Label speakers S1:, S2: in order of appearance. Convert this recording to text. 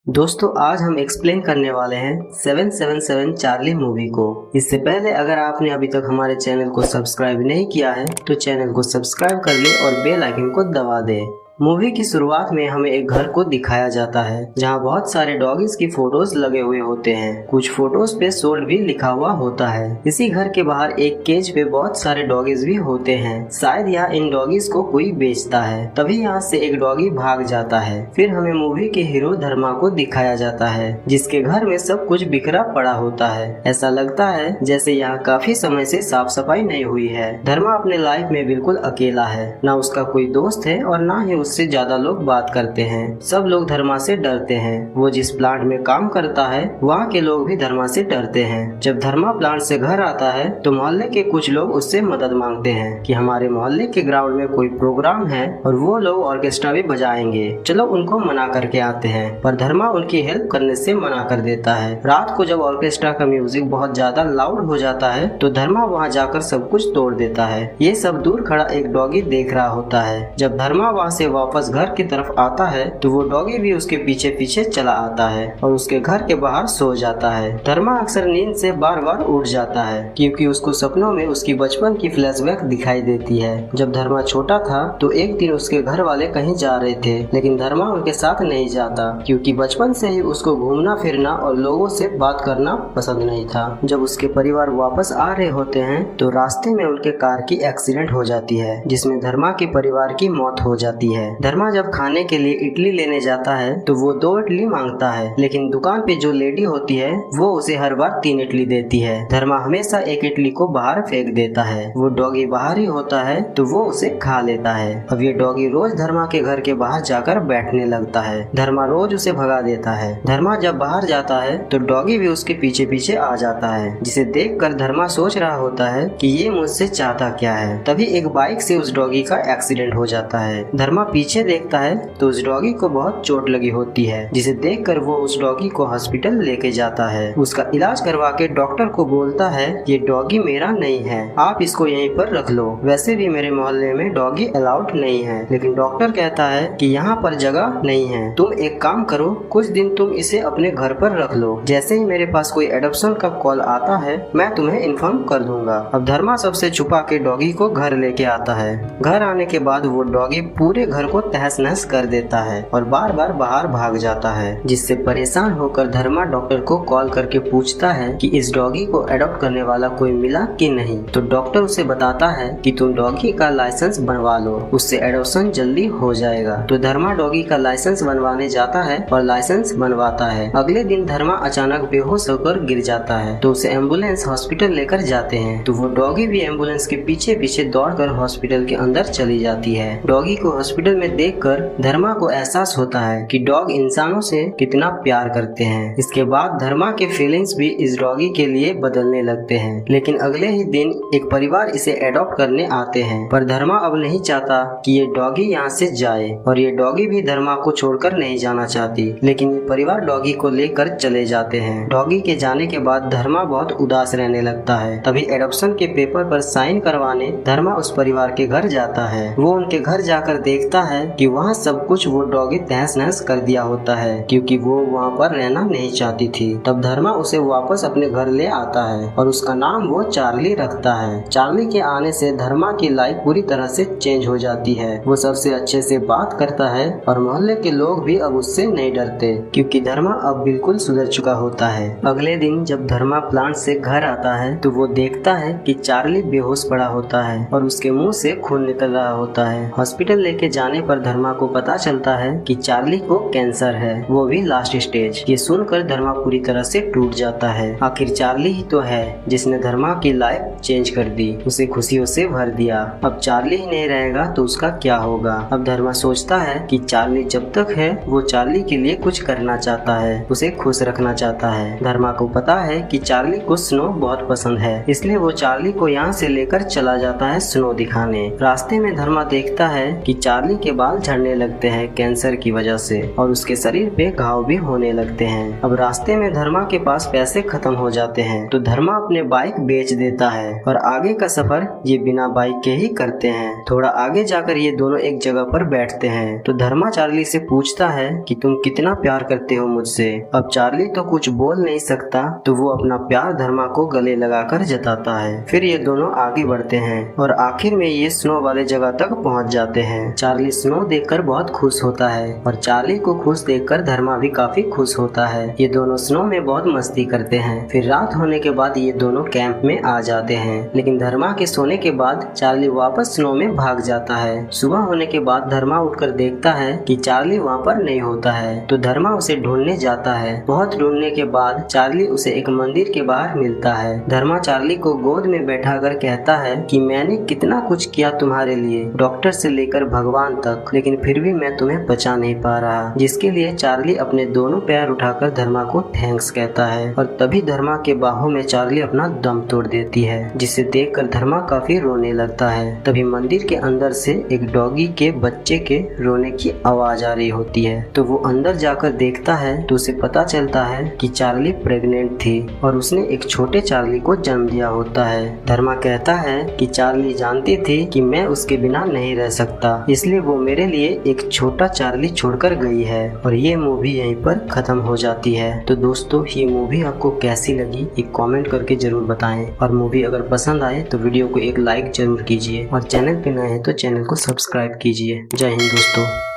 S1: दोस्तों आज हम एक्सप्लेन करने वाले हैं 777 चार्ली मूवी को। इससे पहले अगर आपने अभी तक हमारे चैनल को सब्सक्राइब नहीं किया है तो चैनल को सब्सक्राइब कर ले और बेल आइकन को दबा दे। मूवी की शुरुआत में हमें एक घर को दिखाया जाता है जहां बहुत सारे डॉगीज की फोटोज लगे हुए होते हैं। कुछ फोटोज पे सोल्ड भी लिखा हुआ होता है। इसी घर के बाहर एक केज पे बहुत सारे डॉगीज भी होते हैं। शायद यहाँ इन डॉगीज को कोई बेचता है। तभी यहाँ से एक डॉगी भाग जाता है। फिर हमें मूवी के हीरो धर्मा को दिखाया जाता है जिसके घर में सब कुछ बिखरा पड़ा होता है। ऐसा लगता है जैसे यहाँ काफी समय से साफ सफाई नहीं हुई है। धर्मा अपने लाइफ में बिल्कुल अकेला है, ना उसका कोई दोस्त है और ना ही उससे ज्यादा लोग बात करते हैं। सब लोग धर्मा से डरते हैं। वो जिस प्लांट में काम करता है वहाँ के लोग भी धर्मा से डरते हैं। जब धर्मा प्लांट से घर आता है तो मोहल्ले के कुछ लोग उससे मदद मांगते हैं कि हमारे मोहल्ले के ग्राउंड में कोई प्रोग्राम है और वो लोग ऑर्केस्ट्रा भी बजाएंगे, चलो उनको मना करके आते हैं। पर धर्मा उनकी हेल्प करने से मना कर देता है। रात को जब ऑर्केस्ट्रा का म्यूजिक बहुत ज्यादा लाउड हो जाता है तो धर्मा वहाँ जाकर सब कुछ तोड़ देता है। ये सब दूर खड़ा एक डॉगी देख रहा होता है। जब धर्मा वहाँ से वापस घर की तरफ आता है तो वो डॉगी भी उसके पीछे पीछे चला आता है और उसके घर के बाहर सो जाता है। धर्मा अक्सर नींद से बार बार उठ जाता है क्योंकि उसको सपनों में उसकी बचपन की फ्लैशबैक दिखाई देती है। जब धर्मा छोटा था तो एक दिन उसके घर वाले कहीं जा रहे थे लेकिन धर्मा उनके साथ नहीं जाता क्योंकि बचपन से ही उसको घूमना फिरना और लोगों से बात करना पसंद नहीं था। जब उसके परिवार वापस आ रहे होते हैं तो रास्ते में उनके कार की एक्सीडेंट हो जाती है जिसमें धर्मा के परिवार की मौत हो जाती है। धर्मा जब खाने के लिए इडली लेने जाता है तो वो 2 इडली मांगता है लेकिन दुकान पे जो लेडी होती है वो उसे हर बार 3 इडली देती है। धर्मा हमेशा एक इडली को बाहर फेंक देता है। वो डॉगी बाहर ही होता है तो वो उसे खा लेता है। अब ये डॉगी रोज धर्मा के घर के बाहर जाकर बैठने लगता है। धर्मा रोज उसे भगा देता है। धर्मा जब बाहर जाता है तो डॉगी भी उसके पीछे पीछे आ जाता है जिसे देखकर धर्मा सोच रहा होता है कि ये मुझसे चाहता क्या है। तभी एक बाइक से उस डॉगी का एक्सीडेंट हो जाता है। धर्मा पीछे देखता है तो उस डॉगी को बहुत चोट लगी होती है जिसे देखकर वो उस डॉगी को हॉस्पिटल लेके जाता है। उसका इलाज करवा के डॉक्टर को बोलता है ये डॉगी मेरा नहीं है, आप इसको यहीं पर रख लो। वैसे भी मेरे मोहल्ले में डॉगी अलाउड नहीं है। लेकिन डॉक्टर कहता है कि यहाँ पर जगह नहीं है, तुम एक काम करो, कुछ दिन तुम इसे अपने घर पर रख लो। जैसे ही मेरे पास कोई एडॉप्शन का कॉल आता है मैं तुम्हें इन्फॉर्म कर दूंगा। अब धर्मा सबसे छुपा के डॉगी को घर लेके आता है। घर आने के बाद वो डॉगी पूरे घर को तहस नहस कर देता है और बार बार बाहर भाग जाता है जिससे परेशान होकर धर्मा डॉक्टर को कॉल करके पूछता है कि इस डॉगी को अडॉप्ट करने वाला कोई मिला कि नहीं। तो डॉक्टर उसे बताता है कि तुम डॉगी का लाइसेंस बनवा लो, उससे एडॉप्शन जल्दी हो जाएगा। तो धर्मा डॉगी का लाइसेंस बनवाने जाता है और लाइसेंस बनवाता है। अगले दिन धर्मा अचानक बेहोश होकर गिर जाता है तो उसे एम्बुलेंस हॉस्पिटल लेकर जाते हैं। तो वो डॉगी भी एम्बुलेंस के पीछे पीछे दौड़कर हॉस्पिटल के अंदर चली जाती है। डॉगी को हॉस्पिटल में देखकर धर्मा को एहसास होता है कि डॉग इंसानों से कितना प्यार करते हैं। इसके बाद धर्मा के फीलिंग्स भी इस डॉगी के लिए बदलने लगते हैं। लेकिन अगले ही दिन एक परिवार इसे अडॉप्ट करने आते हैं पर धर्मा अब नहीं चाहता कि ये डॉगी यहाँ से जाए और ये डॉगी भी धर्मा को छोड़कर नहीं जाना चाहती। लेकिन ये परिवार डॉगी को लेकर चले जाते हैं। डॉगी के जाने के बाद धर्मा बहुत उदास रहने लगता है। तभी एडॉप्शन के पेपर पर साइन करवाने धर्मा उस परिवार के घर जाता है। वो उनके घर जाकर देखता है कि वहाँ सब कुछ वो डॉगी तहस नहस कर दिया होता है क्योंकि वो वहाँ पर रहना नहीं चाहती थी। तब धर्मा उसे वापस अपने घर ले आता है और उसका नाम वो चार्ली रखता है। चार्ली के आने से धर्मा की लाइफ पूरी तरह से चेंज हो जाती है। वो सबसे अच्छे से बात करता है और मोहल्ले के लोग भी अब उससे नहीं डरते क्योंकि धर्मा अब बिल्कुल सुधर चुका होता है। अगले दिन जब धर्मा प्लांट से घर आता है तो वो देखता है कि चार्ली बेहोश पड़ा होता है और उसके मुंह से खून निकल रहा होता है। हॉस्पिटल लेके जाने पर धर्मा को पता चलता है कि चार्ली को कैंसर है, वो भी लास्ट स्टेज। ये सुनकर धर्मा पूरी तरह से टूट जाता है। आखिर चार्ली ही तो है जिसने धर्मा की लाइफ चेंज कर दी, उसे खुशियों से भर दिया। अब चार्ली ही नहीं रहेगा तो उसका क्या होगा। अब धर्मा सोचता है कि चार्ली जब तक है वो चार्ली के लिए कुछ करना चाहता है, उसे खुश रखना चाहता है। धर्मा को पता है कि चार्ली को स्नो बहुत पसंद है, इसलिए वो चार्ली को यहाँ से लेकर चला जाता है स्नो दिखाने। रास्ते में धर्मा देखता है कि चार्ली के बाल झड़ने लगते हैं कैंसर की वजह से और उसके शरीर पे घाव भी होने लगते हैं। अब रास्ते में धर्मा के पास पैसे खत्म हो जाते हैं तो धर्मा अपने बाइक बेच देता है और आगे का सफर ये बिना बाइक के ही करते हैं। थोड़ा आगे जाकर ये दोनों एक जगह पर बैठते हैं तो धर्मा चार्ली से पूछता है कि तुम कितना प्यार करते हो मुझसे। अब चार्ली तो कुछ बोल नहीं सकता तो वो अपना प्यार धर्मा को गले लगाकर जताता है। फिर ये दोनों आगे बढ़ते हैं और आखिर में ये स्नो वाले जगह तक पहुंच जाते हैं। चार्ली स्नो देखकर बहुत खुश होता है और चार्ली को खुश देखकर धर्मा भी काफी खुश होता है। ये दोनों स्नो में बहुत मस्ती करते हैं। फिर रात होने के बाद ये दोनों कैंप में आ जाते हैं, लेकिन धर्मा के सोने के बाद चार्ली वापस स्नो में भाग जाता है। सुबह होने के बाद धर्मा उठकर देखता है कि चार्ली वहाँ पर नहीं होता है तो धर्मा उसे ढूंढने जाता है। बहुत ढूंढने के बाद चार्ली उसे एक मंदिर के बाहर मिलता है। धर्मा चार्ली को गोद में बैठाकर कहता है कि मैंने कितना कुछ किया तुम्हारे लिए, डॉक्टर से लेकर भगवान तक, लेकिन फिर भी मैं तुम्हें बचा नहीं पा रहा। जिसके लिए चार्ली अपने दोनों पैर उठाकर धर्मा को थैंक्स कहता है और तभी धर्मा के बाहों में चार्ली अपना दम तोड़ देती है, जिसे देखकर धर्मा काफी रोने लगता है। तभी मंदिर के अंदर से एक डॉगी के बच्चे के रोने की आवाज आ रही होती है तो वो अंदर जाकर देखता है तो उसे पता चलता है कि चार्ली प्रेग्नेंट थी और उसने एक छोटे चार्ली को जन्म दिया होता है। धर्मा कहता है कि चार्ली जानती थी कि मैं उसके बिना नहीं रह सकता, इसलिए वो मेरे लिए एक छोटा चार्ली छोड़कर गई है। और ये मूवी यहीं पर खत्म हो जाती है। तो दोस्तों ये मूवी आपको कैसी लगी एक कमेंट करके जरूर बताएं और मूवी अगर पसंद आए तो वीडियो को एक लाइक जरूर कीजिए और चैनल पे नए हैं तो चैनल को सब्सक्राइब कीजिए। जय हिंद दोस्तों।